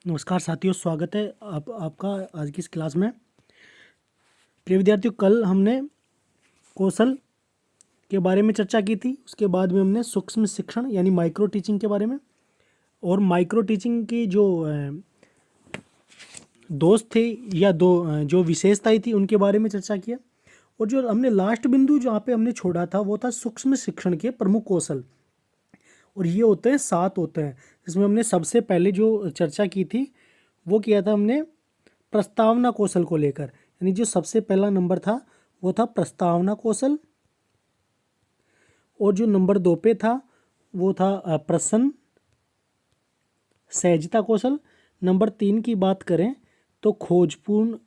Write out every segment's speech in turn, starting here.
नमस्कार साथियों, स्वागत है आपका आज की इस क्लास में। प्रिय विद्यार्थियों, कल हमने कौशल के बारे में चर्चा की थी। उसके बाद में हमने सूक्ष्म शिक्षण यानी माइक्रो टीचिंग के बारे में और माइक्रो टीचिंग की जो दोस्त थे या जो विशेषताएं थी उनके बारे में चर्चा किया। और जो हमने लास्ट बिंदु जहाँ पे हमने छोड़ा था वो था सूक्ष्म शिक्षण के प्रमुख कौशल। और ये होते हैं 7 होते हैं, जिसमें हमने सबसे पहले जो चर्चा की थी वो किया था हमने प्रस्तावना कौशल को लेकर। यानी जो सबसे पहला नंबर था वो था प्रस्तावना कौशल, और जो नंबर 2 पे था वो था प्रश्न सहजता कौशल। नंबर 3 की बात करें तो खोजपूर्ण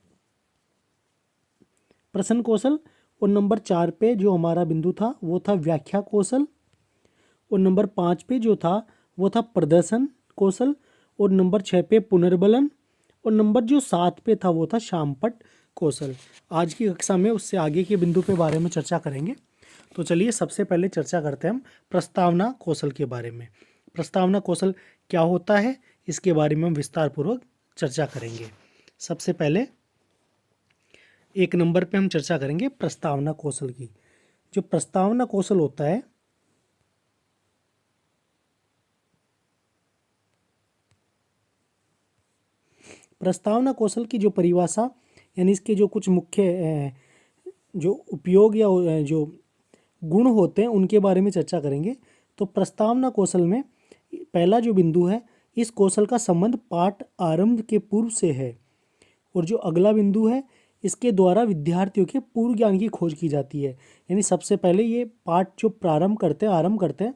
प्रश्न कौशल। और नंबर 4 पे जो हमारा बिंदु था वो था व्याख्या कौशल। और नंबर 5 पे जो था वो था प्रदर्शन कौशल। और नंबर 6 पे पुनर्बलन। और नंबर जो 7 पे था वो था शामपट कौशल। आज की कक्षा में उससे आगे के बिंदु के बारे में चर्चा करेंगे। तो चलिए सबसे पहले चर्चा करते हैं हम प्रस्तावना कौशल के बारे में। प्रस्तावना कौशल क्या होता है इसके बारे में हम विस्तार पूर्वक चर्चा करेंगे। सबसे पहले 1 नंबर पे हम चर्चा करेंगे प्रस्तावना कौशल की। जो प्रस्तावना कौशल होता है प्रस्तावना कौशल की जो परिभाषा यानी इसके जो कुछ मुख्य जो उपयोग या जो गुण होते हैं उनके बारे में चर्चा करेंगे। तो प्रस्तावना कौशल में पहला जो बिंदु है, इस कौशल का संबंध पाठ आरंभ के पूर्व से है। और जो अगला बिंदु है, इसके द्वारा विद्यार्थियों के पूर्व ज्ञान की खोज की जाती है। यानी सबसे पहले ये पाठ जो आरंभ करते हैं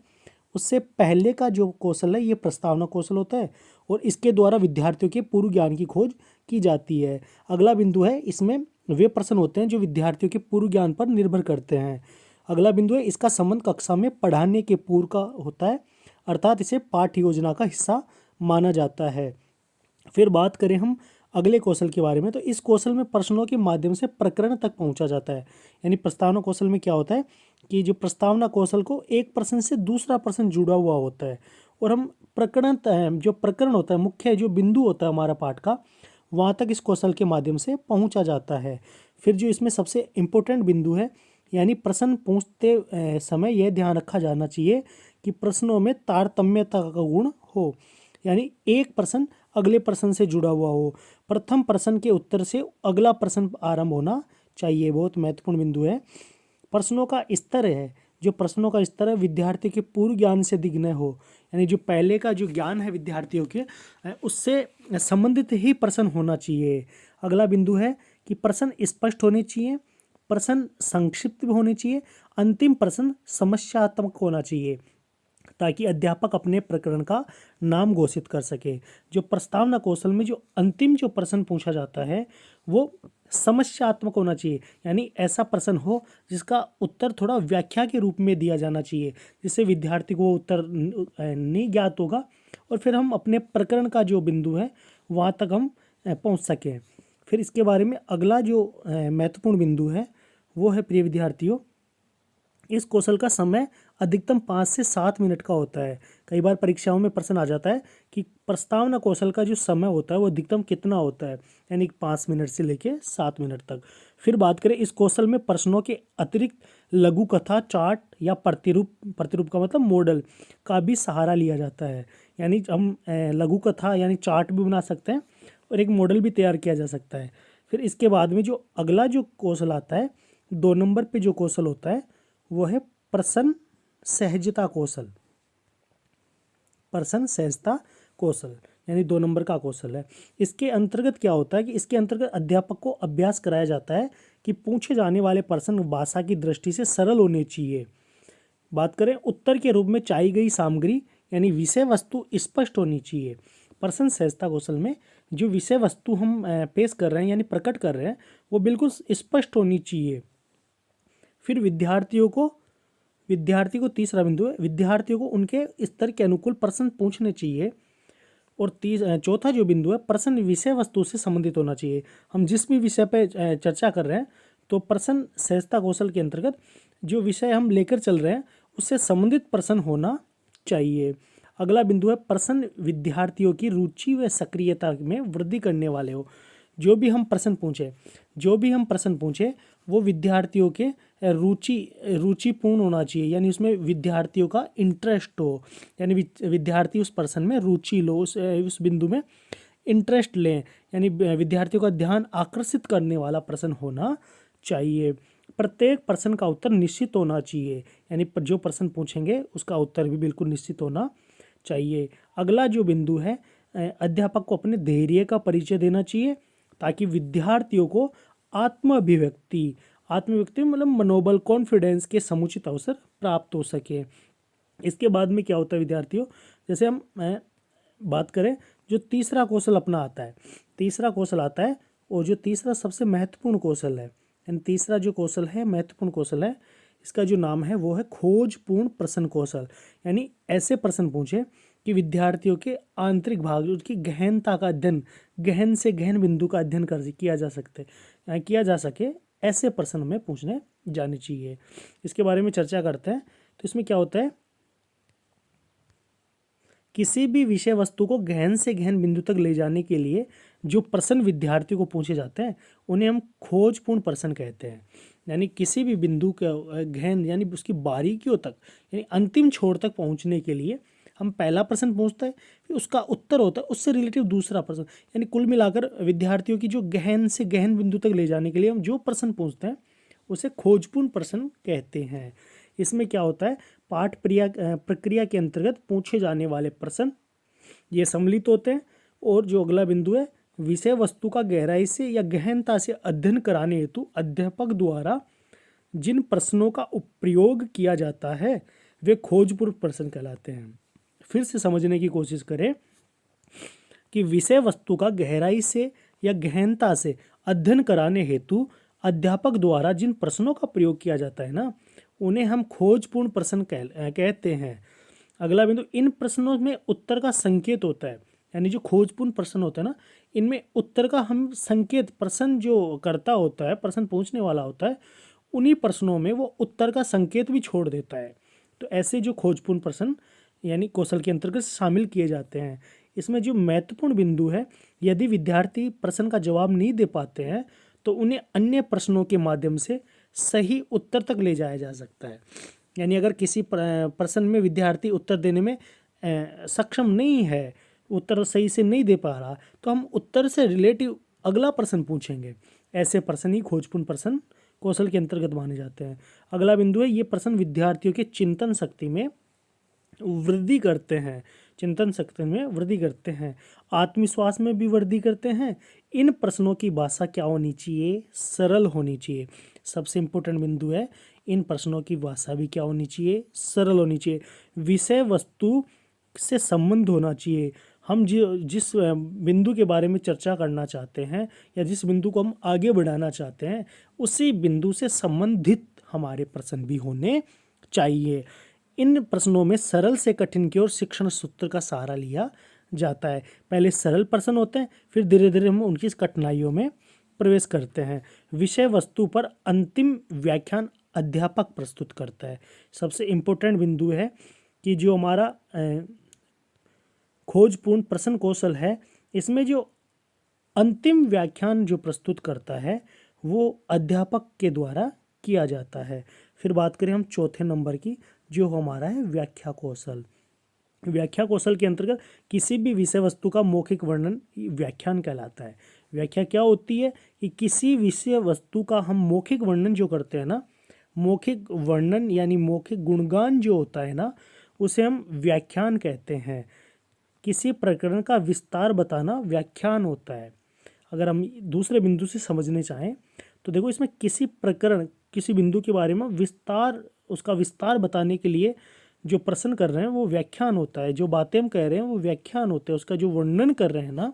उससे पहले का जो कौशल है ये प्रस्तावना कौशल होता है, और इसके द्वारा विद्यार्थियों के पूर्व ज्ञान की खोज की जाती है। अगला बिंदु है, इसमें वे प्रश्न होते हैं जो विद्यार्थियों के पूर्व ज्ञान पर निर्भर करते हैं। अगला बिंदु है, इसका संबंध कक्षा में पढ़ाने के पूर्व का होता है, अर्थात इसे पाठ्य योजना का हिस्सा माना जाता है। फिर बात करें हम अगले कौशल के बारे में, तो इस कौशल में प्रश्नों के माध्यम से प्रकरण तक पहुंचा जाता है। यानी प्रस्तावना कौशल में क्या होता है कि जो प्रस्तावना कौशल को एक प्रश्न से दूसरा प्रश्न जुड़ा हुआ होता है, और हम जो प्रकरण होता है, मुख्य जो बिंदु होता है हमारा पाठ का, वहाँ तक इस कौशल के माध्यम से पहुँचा जाता है। फिर जो इसमें सबसे इम्पोर्टेंट बिंदु है, यानी प्रश्न पूछते समय यह ध्यान रखा जाना चाहिए कि प्रश्नों में तारतम्यता का गुण हो। यानी एक प्रश्न अगले प्रश्न से जुड़ा हुआ हो, प्रथम प्रश्न के उत्तर से अगला प्रश्न आरंभ होना चाहिए। बहुत महत्वपूर्ण बिंदु है। प्रश्नों का स्तर है, जो प्रश्नों का स्तर है विद्यार्थी के पूर्व ज्ञान से दिग्नय हो। यानी जो पहले का जो ज्ञान है विद्यार्थियों के, उससे संबंधित ही प्रश्न होना चाहिए। अगला बिंदु है कि प्रश्न स्पष्ट होने चाहिए, प्रश्न संक्षिप्त भी होने चाहिए, अंतिम प्रश्न समस्यात्मक होना चाहिए, ताकि अध्यापक अपने प्रकरण का नाम घोषित कर सके। जो प्रस्तावना कौशल में जो अंतिम जो प्रश्न पूछा जाता है वो समस्यात्मक होना चाहिए। यानी ऐसा प्रश्न हो जिसका उत्तर थोड़ा व्याख्या के रूप में दिया जाना चाहिए, जिससे विद्यार्थी को उत्तर नहीं ज्ञात होगा, और फिर हम अपने प्रकरण का जो बिंदु है वहाँ तक हम पहुँच सकें। फिर इसके बारे में अगला जो महत्वपूर्ण बिंदु है वो है, प्रिय विद्यार्थियों, इस कौशल का समय अधिकतम 5 से 7 मिनट का होता है। कई बार परीक्षाओं में प्रश्न आ जाता है कि प्रस्तावना कौशल का जो समय होता है वो अधिकतम कितना होता है, यानी 5 मिनट से लेकर 7 मिनट तक। फिर बात करें, इस कौशल में प्रश्नों के अतिरिक्त लघु कथा, चार्ट या प्रतिरूप का मतलब मॉडल का भी सहारा लिया जाता है। यानी हम लघु कथा यानी चार्ट भी बना सकते हैं और एक मॉडल भी तैयार किया जा सकता है। फिर इसके बाद में जो अगला जो कौशल आता है, 2 नंबर पे जो कौशल होता है वो है प्रश्न सहजता कौशल। प्रश्न सहजता कौशल यानी 2 नंबर का कौशल है। इसके अंतर्गत क्या होता है कि इसके अंतर्गत अध्यापक को अभ्यास कराया जाता है कि पूछे जाने वाले प्रश्न भाषा की दृष्टि से सरल होने चाहिए। बात करें उत्तर के रूप में चाहिए गई सामग्री यानी विषय वस्तु स्पष्ट होनी चाहिए। प्रश्न सहजता कौशल में जो विषय वस्तु हम पेश कर रहे हैं यानी प्रकट कर रहे हैं वो बिल्कुल स्पष्ट होनी चाहिए। फिर विद्यार्थी को तीसरा बिंदु है, विद्यार्थियों को उनके स्तर के अनुकूल प्रश्न पूछने चाहिए। और चौथा जो बिंदु है, प्रश्न विषय वस्तु से संबंधित होना चाहिए। हम जिस भी विषय पे चर्चा कर रहे हैं तो प्रश्न सहजता कौशल के अंतर्गत जो विषय हम लेकर चल रहे हैं उससे संबंधित प्रश्न होना चाहिए। अगला बिंदु है प्रश्न विद्यार्थियों की रुचि व सक्रियता में वृद्धि करने वाले हो। जो भी हम प्रश्न पूछे वो विद्यार्थियों के रुचिपूर्ण होना चाहिए, यानी उसमें विद्यार्थियों का इंटरेस्ट हो, यानी विद्यार्थी उस प्रश्न में रुचि लो, उस बिंदु में इंटरेस्ट लें, यानी विद्यार्थियों का ध्यान आकर्षित करने वाला प्रश्न होना चाहिए। प्रत्येक प्रश्न का उत्तर निश्चित होना चाहिए, यानी जो प्रश्न पूछेंगे उसका उत्तर भी बिल्कुल निश्चित होना चाहिए। अगला जो बिंदु है, अध्यापक को अपने धैर्य का परिचय देना चाहिए ताकि विद्यार्थियों को आत्म अभिव्यक्ति मतलब मनोबल, कॉन्फिडेंस के समुचित अवसर प्राप्त हो सके। इसके बाद में क्या होता है विद्यार्थियों, जैसे हम बात करें जो तीसरा कौशल अपना आता है, और जो तीसरा सबसे महत्वपूर्ण कौशल है, यानी तीसरा जो कौशल है महत्वपूर्ण कौशल है, इसका जो नाम है वो है खोजपूर्ण प्रश्न कौशल। यानी ऐसे प्रश्न पूछे कि विद्यार्थियों के आंतरिक भाग, उसकी गहनता का अध्ययन, गहन से गहन बिंदु का अध्ययन किया जा सके, ऐसे प्रश्न हमें पूछने जाने चाहिए। इसके बारे में चर्चा करते हैं। तो इसमें क्या होता है, किसी भी विषय वस्तु को गहन से गहन बिंदु तक ले जाने के लिए जो प्रश्न विद्यार्थियों को पूछे जाते हैं उन्हें हम खोजपूर्ण प्रश्न कहते हैं। यानी किसी भी बिंदु के गहन यानी उसकी बारीकियों तक, यानी अंतिम छोर तक पहुंचने के लिए हम पहला प्रश्न पूछते हैं, फिर उसका उत्तर होता है उससे रिलेटिव दूसरा प्रश्न, यानी कुल मिलाकर विद्यार्थियों की जो गहन से गहन बिंदु तक ले जाने के लिए हम जो प्रश्न पूछते हैं उसे खोजपूर्ण प्रश्न कहते हैं। इसमें क्या होता है, पाठ प्रक्रिया के अंतर्गत पूछे जाने वाले प्रश्न ये सम्मिलित होते हैं। और जो अगला बिंदु है, विषय वस्तु का गहराई से या गहनता से अध्ययन कराने हेतु अध्यापक द्वारा जिन प्रश्नों का प्रयोग किया जाता है वे खोजपूर्ण प्रश्न कहलाते हैं। फिर से समझने की कोशिश करें कि विषय वस्तु का गहराई से या गहनता से अध्ययन कराने हेतु अध्यापक द्वारा जिन प्रश्नों का प्रयोग किया जाता है ना, उन्हें हम खोजपूर्ण प्रश्न कहते हैं। अगला बिंदु, इन प्रश्नों में उत्तर का संकेत होता है, यानी जो खोजपूर्ण प्रश्न होता है ना, इनमें उत्तर का हम संकेत, प्रश्न जो करता होता है, प्रश्न पूछने वाला होता है, उन्हीं प्रश्नों में वो उत्तर का संकेत भी छोड़ देता है। तो ऐसे जो खोजपूर्ण प्रश्न यानी कौशल के अंतर्गत शामिल किए जाते हैं। इसमें जो महत्वपूर्ण बिंदु है, यदि विद्यार्थी प्रश्न का जवाब नहीं दे पाते हैं तो उन्हें अन्य प्रश्नों के माध्यम से सही उत्तर तक ले जाया जा सकता है। यानी अगर किसी प्रश्न में विद्यार्थी उत्तर देने में सक्षम नहीं है, उत्तर सही से नहीं दे पा रहा, तो हम उत्तर से रिलेटिव अगला प्रश्न पूछेंगे। ऐसे प्रश्न ही खोजपूर्ण प्रश्न कौशल के अंतर्गत माने जाते हैं। अगला बिंदु है, ये प्रश्न विद्यार्थियों के चिंतन शक्ति में वृद्धि करते हैं, आत्मविश्वास में भी वृद्धि करते हैं। इन प्रश्नों की भाषा क्या होनी चाहिए, सरल होनी चाहिए। सबसे इम्पोर्टेंट बिंदु है, इन प्रश्नों की भाषा भी क्या होनी चाहिए, सरल होनी चाहिए। विषय वस्तु से संबंध होना चाहिए। हम जिस बिंदु के बारे में चर्चा करना चाहते हैं या जिस बिंदु को हम आगे बढ़ाना चाहते हैं उसी बिंदु से संबंधित हमारे प्रश्न भी होने चाहिए। इन प्रश्नों में सरल से कठिन की ओर शिक्षण सूत्र का सहारा लिया जाता है। पहले सरल प्रश्न होते हैं, फिर धीरे धीरे हम उनकी कठिनाइयों में प्रवेश करते हैं। विषय वस्तु पर अंतिम व्याख्यान अध्यापक प्रस्तुत करता है। सबसे इम्पोर्टेंट बिंदु है कि जो हमारा खोजपूर्ण प्रश्न कौशल है, इसमें जो अंतिम व्याख्यान जो प्रस्तुत करता है वो अध्यापक के द्वारा किया जाता है। फिर बात करें हम चौथे नंबर की, जो हमारा है व्याख्या कौशल। व्याख्या कौशल के अंतर्गत किसी भी विषय वस्तु का मौखिक वर्णन व्याख्यान कहलाता है। व्याख्या क्या होती है कि किसी विषय वस्तु का हम मौखिक वर्णन जो करते हैं ना, मौखिक वर्णन यानी मौखिक गुणगान जो होता है ना, उसे हम व्याख्यान कहते हैं। किसी प्रकरण का विस्तार बताना व्याख्यान होता है। अगर हम दूसरे बिंदु से समझने चाहें तो देखो, इसमें किसी प्रकरण, किसी बिंदु के बारे में उसका विस्तार बताने के लिए जो प्रश्न कर रहे हैं वो व्याख्यान होता है। जो बातें हम कह रहे हैं वो व्याख्यान होते हैं, उसका जो वर्णन कर रहे हैं ना,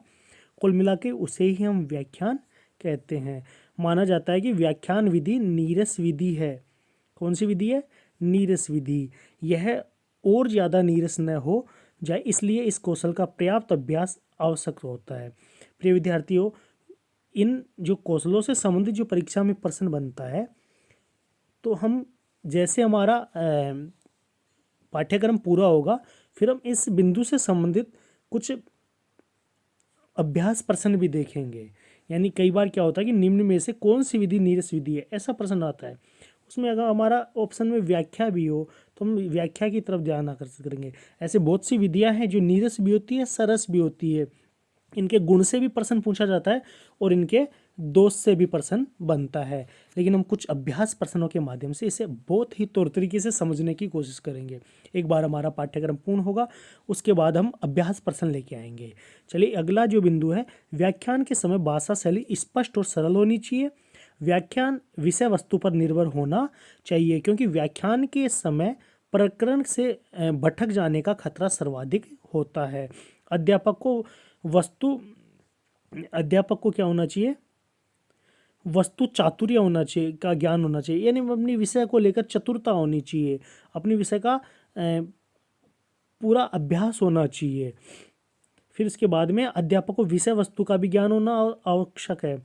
कुल मिला के उसे ही हम व्याख्यान कहते हैं। माना जाता है कि व्याख्यान विधि नीरस विधि है। कौन सी विधि है? नीरस विधि। यह और ज़्यादा नीरस न हो जाए, इसलिए इस कौशल का पर्याप्त अभ्यास आवश्यक होता है। प्रिय विद्यार्थियों, इन जो कौशलों से संबंधित जो परीक्षा में प्रश्न बनता है, तो हम जैसे हमारा पाठ्यक्रम पूरा होगा फिर हम इस बिंदु से संबंधित कुछ अभ्यास प्रश्न भी देखेंगे। यानी कई बार क्या होता है कि निम्न में से कौन सी विधि नीरस विधि है, ऐसा प्रश्न आता है। उसमें अगर हमारा ऑप्शन में व्याख्या भी हो तो हम व्याख्या की तरफ ध्यान आकर्षित करेंगे। ऐसे बहुत सी विधियां हैं जो नीरस भी होती है, सरस भी होती है। इनके गुण से भी प्रश्न पूछा जाता है और इनके दोष से भी प्रश्न बनता है। लेकिन हम कुछ अभ्यास प्रश्नों के माध्यम से इसे बहुत ही तौर तरीके से समझने की कोशिश करेंगे। एक बार हमारा पाठ्यक्रम पूर्ण होगा, उसके बाद हम अभ्यास प्रश्न लेके आएंगे। चलिए, अगला जो बिंदु है, व्याख्यान के समय भाषा शैली स्पष्ट और सरल होनी चाहिए। व्याख्यान विषय वस्तु पर निर्भर होना चाहिए, क्योंकि व्याख्यान के समय प्रकरण से भटक जाने का खतरा सर्वाधिक होता है। अध्यापक को क्या होना चाहिए, वस्तु चातुर्य होना चाहिए, का ज्ञान होना चाहिए। यानी अपनी विषय को लेकर चतुरता होनी चाहिए, अपनी विषय का पूरा अभ्यास होना चाहिए। फिर इसके बाद में अध्यापक को विषय वस्तु का भी ज्ञान होना आवश्यक है।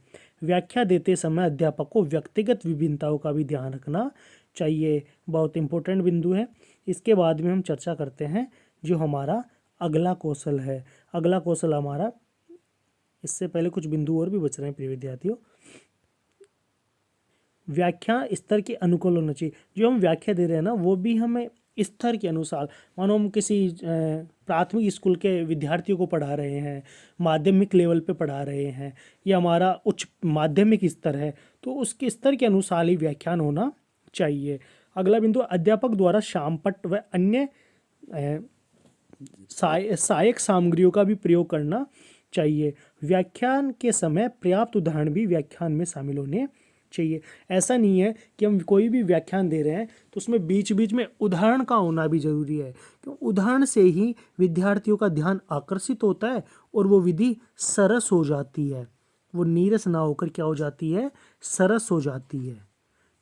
व्याख्या देते समय अध्यापक को व्यक्तिगत विभिन्नताओं का भी ध्यान रखना चाहिए। बहुत इंपॉर्टेंट बिंदु है। इसके बाद में हम चर्चा करते हैं जो हमारा अगला कौशल है। अगला कौशल हमारा, इससे पहले कुछ बिंदु और भी बच रहे हैं प्रिय विद्यार्थियों। व्याख्या स्तर के अनुकूल होना चाहिए। जो हम व्याख्या दे रहे हैं ना, वो भी हमें स्तर के अनुसार, मानो हम किसी प्राथमिक स्कूल के विद्यार्थियों को पढ़ा रहे हैं, माध्यमिक लेवल पे पढ़ा रहे हैं, या हमारा उच्च माध्यमिक स्तर है, तो उसके स्तर के अनुसार ही व्याख्यान होना चाहिए। अगला बिंदु, अध्यापक द्वारा शामपट्ट व अन्य सहायक सामग्रियों का भी प्रयोग करना चाहिए। व्याख्यान के समय पर्याप्त उदाहरण भी व्याख्यान में शामिल होने चाहिए। ऐसा नहीं है कि हम कोई भी व्याख्यान दे रहे हैं तो उसमें बीच बीच में उदाहरण का होना भी जरूरी है, क्योंकि उदाहरण से ही विद्यार्थियों का ध्यान आकर्षित होता है और वो विधि सरस हो जाती है। वो नीरस ना होकर क्या हो जाती है, सरस हो जाती है।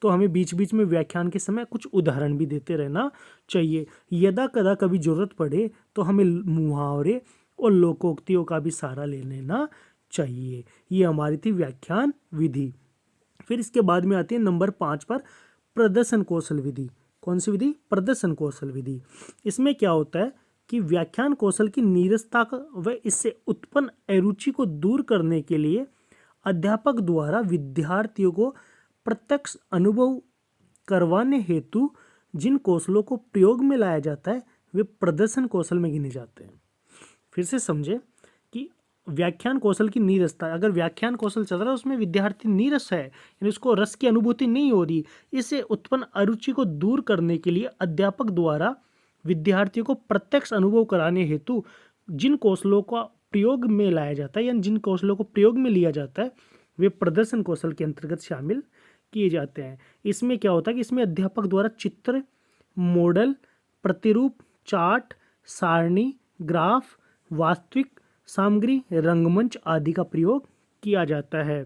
तो हमें बीच बीच में व्याख्यान के समय कुछ उदाहरण भी देते रहना चाहिए। यदा कदा कभी जरूरत पड़े तो हमें मुहावरे और लोकोक्तियों का भी सहारा ले लेना चाहिए। ये हमारी थी व्याख्यान विधि। फिर इसके बाद में आती है नंबर 5 पर प्रदर्शन कौशल विधि। कौन सी विधि, प्रदर्शन कौशल विधि। इसमें क्या होता है कि व्याख्यान कौशल की नीरसता व इससे उत्पन्न अरुचि को दूर करने के लिए अध्यापक द्वारा विद्यार्थियों को प्रत्यक्ष अनुभव करवाने हेतु जिन कौशलों को प्रयोग में लाया जाता है वे प्रदर्शन कौशल में गिने जाते हैं। फिर से समझे कि व्याख्यान कौशल की नीरसता, अगर व्याख्यान कौशल चल रहा है उसमें विद्यार्थी नीरस है, यानी उसको रस की अनुभूति नहीं हो रही, इससे उत्पन्न अरुचि को दूर करने के लिए अध्यापक द्वारा विद्यार्थियों को प्रत्यक्ष अनुभव कराने हेतु जिन कौशलों का प्रयोग में लाया जाता है, यानी जिन कौशलों को प्रयोग में लिया जाता है, वे प्रदर्शन कौशल के अंतर्गत शामिल किए जाते हैं। इसमें क्या होता है कि इसमें अध्यापक द्वारा चित्र, मॉडल, प्रतिरूप, चार्ट, सारणी, ग्राफ, वास्तविक सामग्री, रंगमंच आदि का प्रयोग किया जाता है।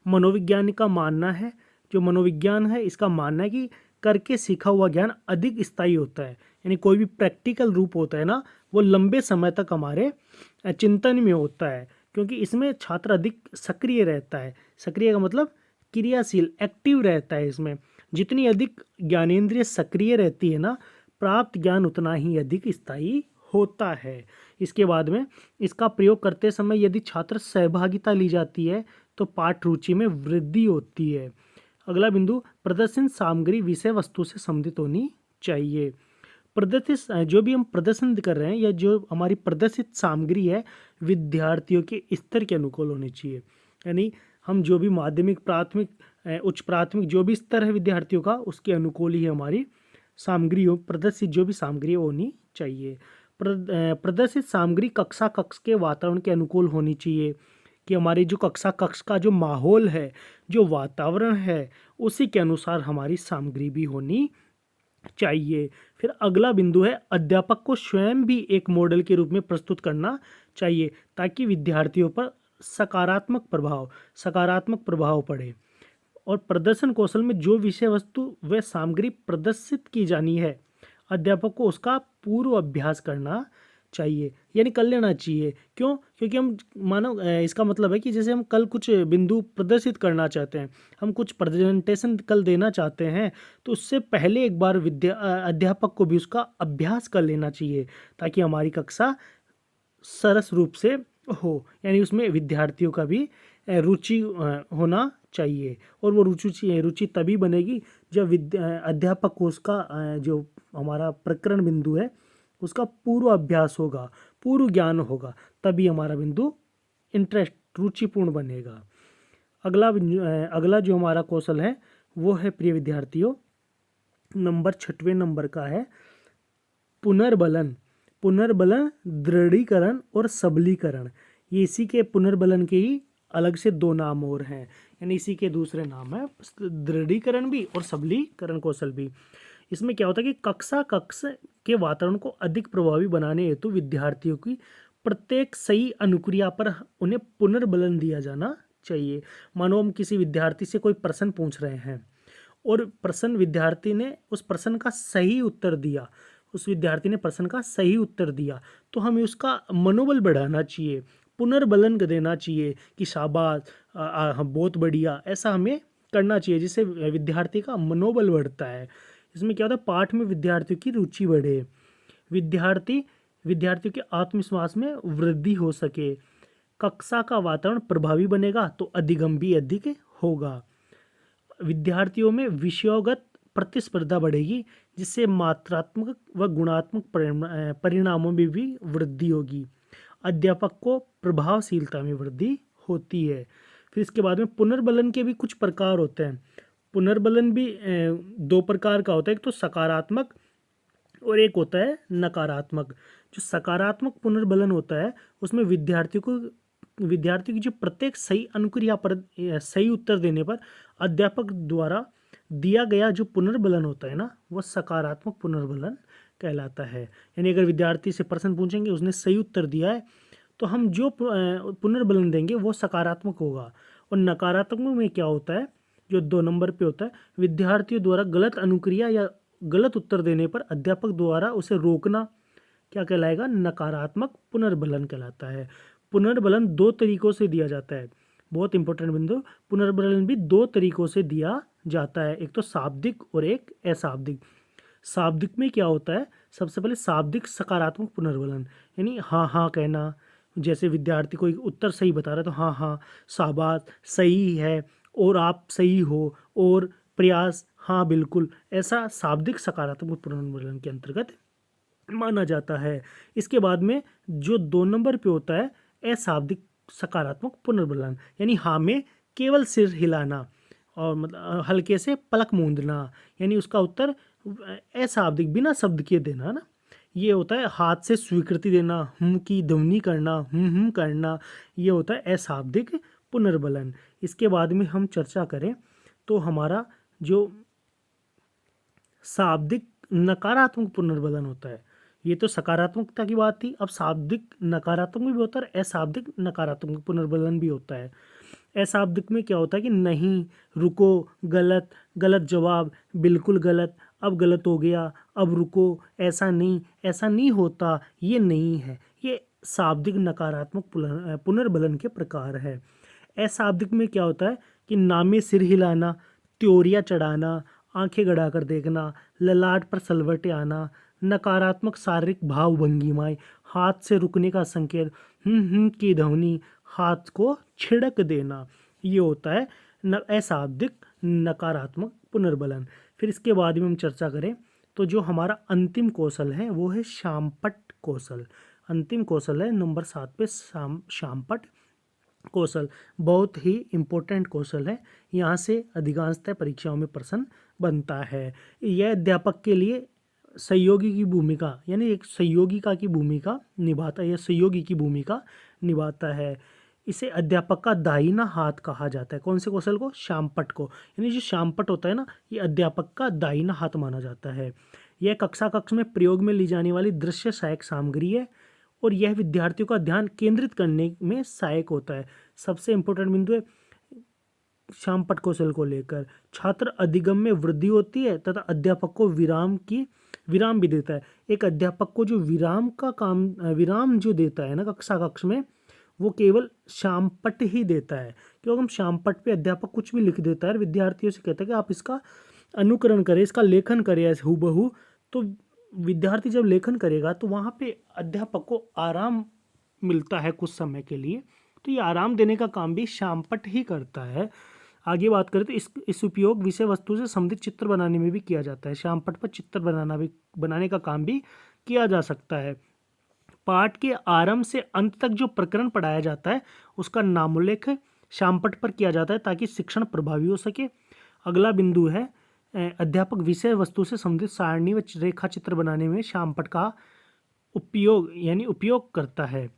मनोविज्ञान का मानना है, जो मनोविज्ञान है इसका मानना है कि करके सीखा हुआ ज्ञान अधिक स्थायी होता है। यानी कोई भी प्रैक्टिकल रूप होता है ना, वो लंबे समय तक हमारे चिंतन में होता है, क्योंकि इसमें छात्र अधिक सक्रिय रहता है। सक्रिय का मतलब क्रियाशील, एक्टिव रहता है। इसमें जितनी अधिक ज्ञानेंद्रिय सक्रिय रहती है ना, प्राप्त ज्ञान उतना ही अधिक स्थायी होता है। इसके बाद में इसका प्रयोग करते समय यदि छात्र सहभागिता ली जाती है तो पाठ रुचि में वृद्धि होती है। अगला बिंदु, प्रदर्शन सामग्री विषय वस्तु से संबंधित होनी चाहिए। प्रदर्शित, जो भी हम प्रदर्शन कर रहे हैं या जो हमारी प्रदर्शित सामग्री है, विद्यार्थियों के स्तर के अनुकूल होनी चाहिए। यानी हम जो भी माध्यमिक, प्राथमिक, उच्च प्राथमिक जो भी स्तर है विद्यार्थियों का, उसके अनुकूल ही हमारी सामग्री हो, प्रदर्शित जो भी सामग्री होनी चाहिए। प्रदर्शित सामग्री कक्षा कक्ष के वातावरण के अनुकूल होनी चाहिए, कि हमारी जो कक्षा कक्ष का जो माहौल है, जो वातावरण है, उसी के अनुसार हमारी सामग्री भी होनी चाहिए। फिर अगला बिंदु है, अध्यापक को स्वयं भी एक मॉडल के रूप में प्रस्तुत करना चाहिए, ताकि विद्यार्थियों पर सकारात्मक प्रभाव पड़े। और प्रदर्शन कौशल में जो विषय वस्तु व सामग्री प्रदर्शित की जानी है, अध्यापक को उसका पूर्व अभ्यास करना चाहिए, यानी कर लेना चाहिए। क्यों? क्योंकि हम मानो इसका मतलब है कि जैसे हम कल कुछ बिंदु प्रदर्शित करना चाहते हैं, हम कुछ प्रेजेंटेशन कल देना चाहते हैं, तो उससे पहले एक बार अध्यापक को भी उसका अभ्यास कर लेना चाहिए, ताकि हमारी कक्षा सरस रूप से हो, यानी उसमें विद्यार्थियों का भी रुचि होना चाहिए। और वो रुचि तभी बनेगी जब अध्यापक को उसका जो हमारा प्रकरण बिंदु है उसका पूर्व अभ्यास होगा, पूर्व ज्ञान होगा, तभी हमारा बिंदु इंटरेस्ट रुचिपूर्ण बनेगा। अगला जो हमारा कौशल है वो है प्रिय विद्यार्थियों, नंबर 6वें नंबर का है पुनर्बलन। पुनर्बलन, दृढ़ीकरण और सबलीकरण, ये इसी के पुनर्बलन के ही अलग से 2 नाम और हैं, यानी इसी के दूसरे नाम है दृढ़ीकरण भी और सबलीकरण कौशल भी। इसमें क्या होता है कि कक्षा के वातावरण को अधिक प्रभावी बनाने हेतु विद्यार्थियों की प्रत्येक सही अनुक्रिया पर उन्हें पुनर्बलन दिया जाना चाहिए। मानो हम किसी विद्यार्थी से कोई प्रश्न पूछ रहे हैं और विद्यार्थी ने उस प्रश्न का सही उत्तर दिया, उस विद्यार्थी ने प्रश्न का सही उत्तर दिया, तो हमें उसका मनोबल बढ़ाना चाहिए, पुनर्बलन देना चाहिए कि शाबाश, बहुत बढ़िया, ऐसा हमें करना चाहिए, जिससे विद्यार्थी का मनोबल बढ़ता है। इसमें क्या होता है, पाठ में विद्यार्थियों की रुचि बढ़े, विद्यार्थियों के आत्मविश्वास में वृद्धि हो सके, कक्षा का वातावरण प्रभावी बनेगा तो अधिगम भी अधिक होगा, विद्यार्थियों में विषयोगत प्रतिस्पर्धा बढ़ेगी, जिससे मात्रात्मक व गुणात्मक परिणामों में भी वृद्धि होगी, अध्यापक को प्रभावशीलता में वृद्धि होती है। फिर इसके बाद में पुनर्बलन के भी कुछ प्रकार होते हैं। पुनर्बलन भी 2 प्रकार का होता है, एक तो सकारात्मक और एक होता है नकारात्मक। जो सकारात्मक पुनर्बलन होता है उसमें विद्यार्थियों की जो प्रत्येक सही अनुक्रिया पर सही उत्तर देने पर अध्यापक द्वारा दिया गया जो पुनर्बलन होता है ना, वह सकारात्मक पुनर्बलन कहलाता है। यानी अगर विद्यार्थी से प्रश्न पूछेंगे, उसने सही उत्तर दिया है, तो हम जो पुनर्बलन देंगे वो सकारात्मक होगा। और नकारात्मक में क्या होता है, जो 2 नंबर पे होता है, विद्यार्थियों द्वारा गलत अनुक्रिया या गलत उत्तर देने पर अध्यापक द्वारा उसे रोकना क्या कहलाएगा, नकारात्मक पुनर्बलन कहलाता है। पुनर्बलन 2 तरीकों से दिया जाता है, बहुत इंपॉर्टेंट बिंदु, पुनर्बलन भी 2 तरीकों से दिया जाता है, एक तो शाब्दिक और एक अशाब्दिक। शाब्दिक में क्या होता है, सबसे पहले शाब्दिक सकारात्मक पुनर्बलन, यानी हाँ हाँ कहना, जैसे विद्यार्थी कोई उत्तर सही बता रहा है तो हाँ हाँ, शाबाश, सही है, और आप सही हो, और प्रयास, हाँ बिल्कुल, ऐसा शाब्दिक सकारात्मक पुनर्बलन के अंतर्गत माना जाता है। इसके बाद में जो 2 नंबर पे होता है अशाब्दिक सकारात्मक पुनर्बलन, यानी हाँ में केवल सिर हिलाना और मतलब हल्के से पलक मूंदना, यानी उसका उत्तर अशाब्दिक बिना शब्द के देना ना, ये होता है हाथ से स्वीकृति देना, की ध्वनि करना, करना, ये होता है अशाब्दिक पुनर्बलन। इसके बाद में हम चर्चा करें तो हमारा जो शाब्दिक नकारात्मक पुनर्बलन होता है, ये तो सकारात्मकता की बात थी, अब शाब्दिक नकारात्मक भी होता है, अशाब्दिक नकारात्मक पुनर्बलन भी होता है। अशाब्दिक में क्या होता है कि नहीं, रुको, गलत, गलत जवाब, बिल्कुल गलत, अब गलत हो गया, अब रुको, ऐसा नहीं होता, ये नहीं है, ये शाब्दिक नकारात्मक पुनर्बलन के प्रकार है। अशाब्दिक में क्या होता है कि नामे सिर हिलाना, त्योरियां चढ़ाना, आंखें गड़ाकर देखना, ललाट पर सलवटे आना, नकारात्मक शारीरिक भाव भंगिमाएं, हाथ से रुकने का संकेत, की ध्वनि, हाथ को छिड़क देना, ये होता है अशाब्दिक नकारात्मक पुनर्बलन। फिर इसके बाद में हम चर्चा करें तो जो हमारा अंतिम कौशल है वो है शामपट कौशल। अंतिम कौशल है नंबर 7 पे शामपट कौशल, बहुत ही इम्पोर्टेंट कौशल है, यहाँ से अधिकांशतः परीक्षाओं में प्रश्न बनता है। यह अध्यापक के लिए सहयोगी की भूमिका, यानी एक सहयोगिका की भूमिका निभाता है, या सहयोगी की भूमिका निभाता है। इसे अध्यापक का दाहिना हाथ कहा जाता है। कौन से कौशल को? शामपट को। यानी जो शामपट होता है ना, ये अध्यापक का दाहिना हाथ माना जाता है। यह कक्ष में प्रयोग में ली जाने वाली दृश्य सहायक सामग्री है और यह विद्यार्थियों का ध्यान केंद्रित करने में सहायक होता है। सबसे इंपॉर्टेंट बिंदु है शामपट कौशल को लेकर, छात्र अधिगम में वृद्धि होती है तथा अध्यापक को विराम की विराम भी देता है। एक अध्यापक को जो विराम का काम विराम जो देता है ना कक्षा कक्ष में, वो केवल शामपट ही देता है। क्योंकि हम शामपट पे अध्यापक कुछ भी लिख देता है और विद्यार्थियों से कहता है कि आप इसका अनुकरण करें, इसका लेखन करें ऐसे हूबहू। तो विद्यार्थी जब लेखन करेगा तो वहाँ पे अध्यापक को आराम मिलता है कुछ समय के लिए। तो ये आराम देने का काम भी शामपट ही करता है। आगे बात करें तो इस उपयोग विषय वस्तु से संबंधित चित्र बनाने में भी किया जाता है। शामपट पर चित्र बनाने का काम भी किया जा सकता है। पाठ के आरंभ से अंत तक जो प्रकरण पढ़ाया जाता है उसका नामोल्लेख शामपट पर किया जाता है ताकि शिक्षण प्रभावी हो सके। अगला बिंदु है अध्यापक विषय वस्तु से संबंधित सारणी व रेखा चित्र बनाने में शामपट का उपयोग करता है।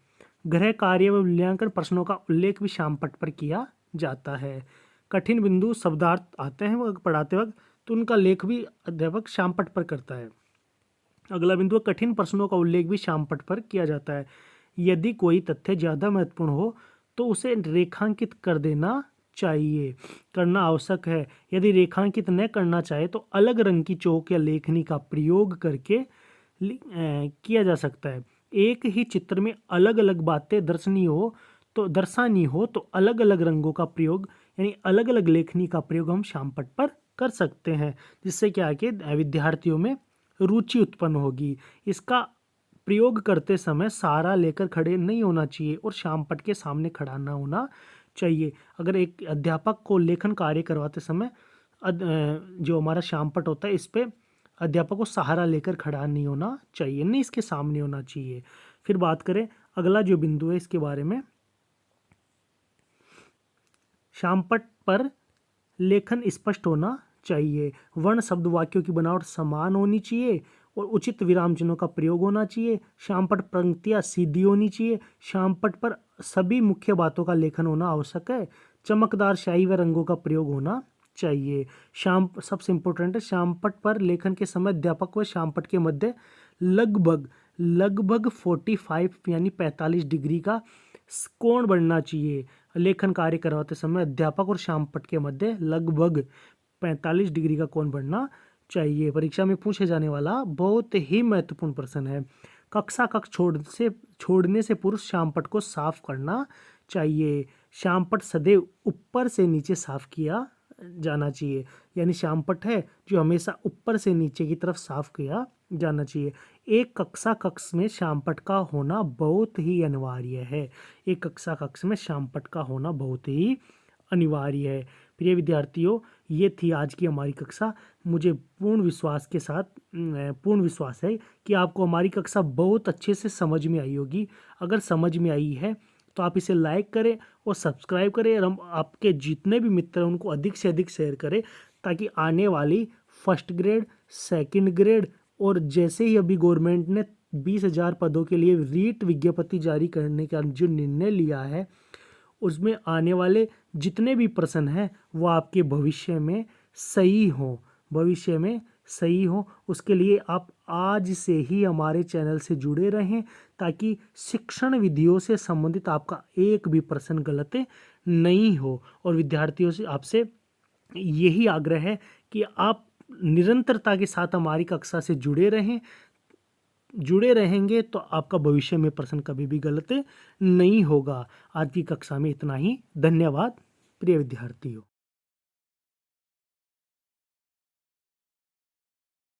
गृह कार्य व मूल्यांकन प्रश्नों का उल्लेख भी शामपट पर किया जाता है। कठिन बिंदु शब्दार्थ आते हैं वो पढ़ाते वक्त, तो उनका लेख भी अध्यापक शामपट पर करता है। अगला बिंदु कठिन प्रश्नों का उल्लेख भी शामपट पर किया जाता है। यदि कोई तथ्य ज़्यादा महत्वपूर्ण हो तो उसे रेखांकित कर देना चाहिए, करना आवश्यक है। यदि रेखांकित न करना चाहे तो अलग रंग की चौक या लेखनी का प्रयोग करके किया जा सकता है। एक ही चित्र में अलग अलग बातें दर्शानी हो तो अलग अलग रंगों का प्रयोग यानी अलग अलग लेखनी का प्रयोग हम शामपट पर कर सकते हैं, जिससे क्या है कि विद्यार्थियों में रुचि उत्पन्न होगी। इसका प्रयोग करते समय सारा लेकर खड़े नहीं होना चाहिए और शामपट के सामने खड़ा ना होना चाहिए। अगर एक अध्यापक को लेखन कार्य करवाते समय जो हमारा शामपट होता है इस पे अध्यापक को सहारा लेकर खड़ा नहीं होना चाहिए, नहीं इसके सामने होना चाहिए। फिर बात करें अगला जो बिंदु है इसके बारे में, शामपट पर लेखन स्पष्ट होना चाहिए। वर्ण शब्द वाक्यों की बनावट समान होनी चाहिए और उचित विराम चिन्हों का प्रयोग होना चाहिए। शामपट पंक्तियाँ सीधी होनी चाहिए। शामपट पर सभी मुख्य बातों का लेखन होना आवश्यक है। चमकदार स्याही व रंगों का प्रयोग होना चाहिए। सबसे इम्पोर्टेंट है शामपट पर लेखन के समय अध्यापक व शामपट के मध्य लगभग 45 यानी 45 डिग्री का कोण बनना चाहिए। लेखन कार्य करवाते समय अध्यापक और शामपट के मध्य लगभग 45 डिग्री का कोण बनना चाहिए। परीक्षा में पूछे जाने वाला बहुत ही महत्वपूर्ण प्रश्न है। कक्षा कक्ष छोड़ने से पूर्व शामपट को साफ करना चाहिए। शामपट सदैव ऊपर से नीचे साफ किया जाना चाहिए, यानी शामपट है जो हमेशा ऊपर से नीचे की तरफ साफ किया जाना चाहिए। एक कक्षा कक्ष में शामपट का होना बहुत ही अनिवार्य है। एक कक्षा कक्ष में शामपट का होना बहुत ही अनिवार्य है। प्रिय विद्यार्थियों, ये थी आज की हमारी कक्षा। मुझे पूर्ण विश्वास है कि आपको हमारी कक्षा बहुत अच्छे से समझ में आई होगी। अगर समझ में आई है तो आप इसे लाइक करें और सब्सक्राइब करें और हम आपके जितने भी मित्र हैं उनको अधिक से अधिक शेयर करें, ताकि आने वाली फर्स्ट ग्रेड, सेकंड ग्रेड और जैसे ही अभी गवर्नमेंट ने 20,000 पदों के लिए रीट विज्ञप्ति जारी करने का जो निर्णय लिया है उसमें आने वाले जितने भी प्रश्न हैं वो आपके भविष्य में सही हो, उसके लिए आप आज से ही हमारे चैनल से जुड़े रहें, ताकि शिक्षण विधियों से संबंधित आपका एक भी प्रश्न गलत नहीं हो। और विद्यार्थियों से आपसे यही आग्रह है कि आप निरंतरता के साथ हमारी कक्षा से जुड़े रहेंगे तो आपका भविष्य में प्रश्न कभी भी गलत नहीं होगा। आज की कक्षा में इतना ही। धन्यवाद प्रिय विद्यार्थियों।